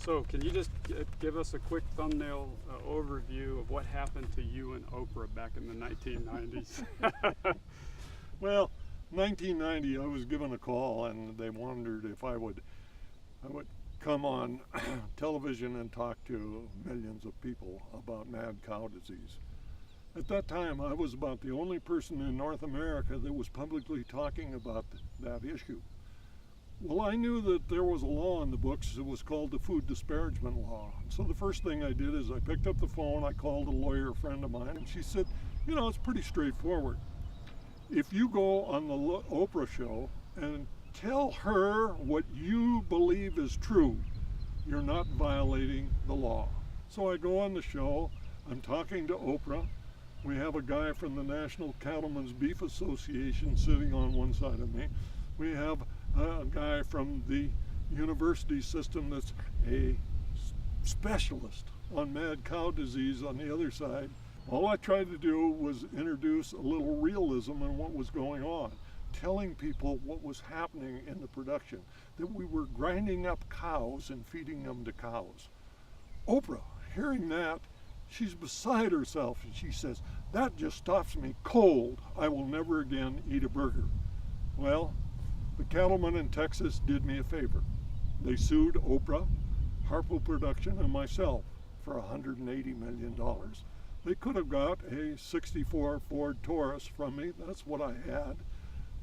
So can you just give us a quick thumbnail overview of what happened to you and Oprah back in the 1990s? Well, 1990, I was given a call and they wondered if I would come on television and talk to millions of people about mad cow disease. At that time, I was about the only person in North America that was publicly talking about that issue. Well, I knew that there was a law in the books. It was called the Food Disparagement Law. So the first thing I did is I picked up the phone, I called a lawyer friend of mine, and she said, you know, it's pretty straightforward. If you go on the Oprah show and tell her what you believe is true, you're not violating the law. So I go on the show, I'm talking to Oprah. We have a guy from the National Cattlemen's Beef Association sitting on one side of me. We have a guy from the university system that's a specialist on mad cow disease on the other side. All I tried to do was introduce a little realism in what was going on, telling people what was happening in the production, that we were grinding up cows and feeding them to cows. Oprah, hearing that, she's beside herself and she says, that just stops me cold. I will never again eat a burger. Well, the cattlemen in Texas did me a favor. They sued Oprah, Harpo Production, and myself for $180 million. They could have got a '64 Ford Taurus from me. That's what I had.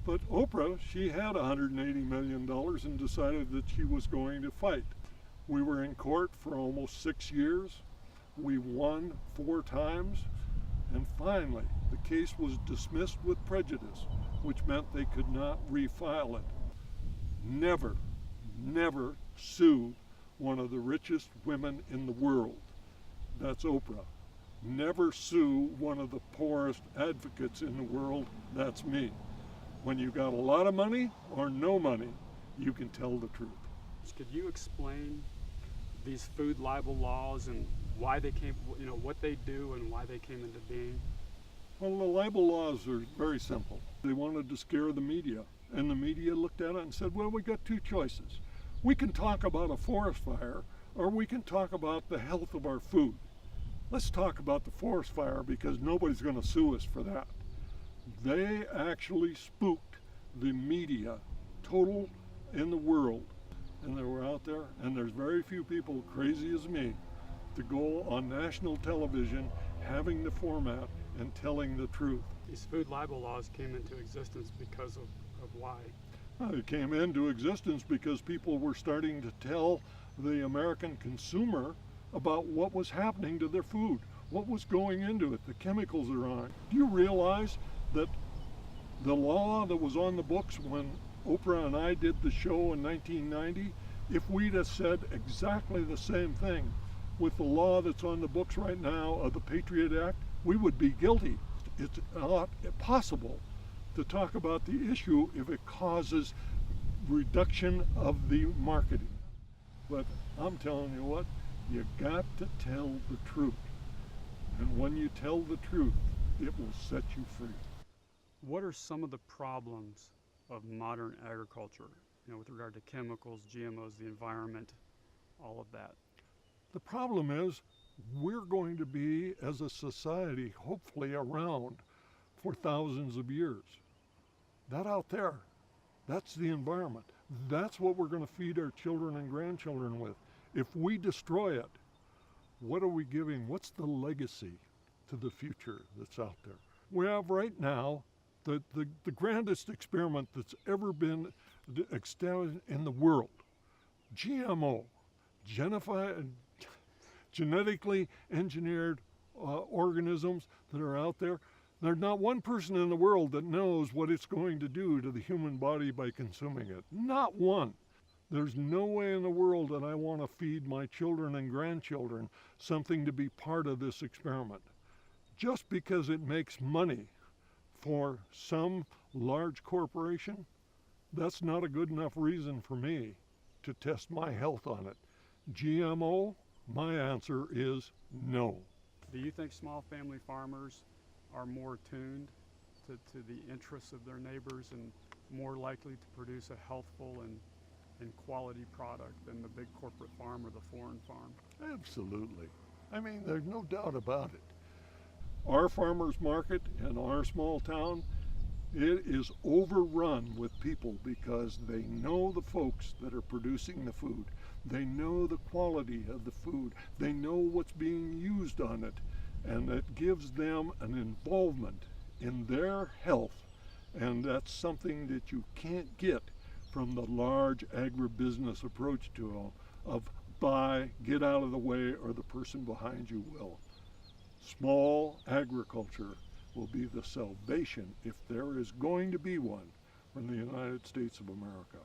But Oprah, she had $180 million and decided that she was going to fight. We were in court for almost 6 years. We won 4 times. And finally, the case was dismissed with prejudice, which meant they could not refile it. Never, never sue one of the richest women in the world. That's Oprah. Never sue one of the poorest advocates in the world. That's me. When you got a lot of money or no money, you can tell the truth. Could you explain these food libel laws and why they came, you know, what they do and why they came into being? Well, the libel laws are very simple. They wanted to scare the media, and the media looked at it and said, well, we got 2 choices. We can talk about a forest fire, or we can talk about the health of our food. Let's talk about the forest fire because nobody's going to sue us for that. They actually spooked the media, total in the world, and they were out there, and there's very few people crazy as me to go on national television having the format and telling the truth. These food libel laws came into existence because of why? Well, it came into existence because people were starting to tell the American consumer about what was happening to their food, what was going into it, the chemicals they're on. Do you realize that the law that was on the books when Oprah and I did the show in 1990, if we'd have said exactly the same thing with the law that's on the books right now of the Patriot Act, we would be guilty. It's not possible to talk about the issue if it causes reduction of the marketing. But I'm telling you what, you got to tell the truth. And when you tell the truth, it will set you free. What are some of the problems of modern agriculture, you know, with regard to chemicals, GMOs, the environment, all of that? The problem is we're going to be, as a society, hopefully around for thousands of years. That out there, that's the environment. That's what we're going to feed our children and grandchildren with. If we destroy it, what are we giving? What's the legacy to the future that's out there? We have right now the grandest experiment that's ever been extended in the world. GMO, genetically engineered organisms that are out there. There's not one person in the world that knows what it's going to do to the human body by consuming it. Not one. There's no way in the world that I want to feed my children and grandchildren something to be part of this experiment. Just because it makes money for some large corporation, that's not a good enough reason for me to test my health on it. GMO, my answer is no. Do you think small family farmers are more tuned to the interests of their neighbors and more likely to produce a healthful and and quality product than the big corporate farm or the foreign farm. Absolutely. I mean, there's no doubt about it. Our farmers market in our small town, it is overrun with people because they know the folks that are producing the food. They know the quality of the food. They know what's being used on it. And it gives them an involvement in their health. And that's something that you can't get from the large agribusiness approach to it of buy, get out of the way, or the person behind you will. Small agriculture will be the salvation, if there is going to be one, from the United States of America.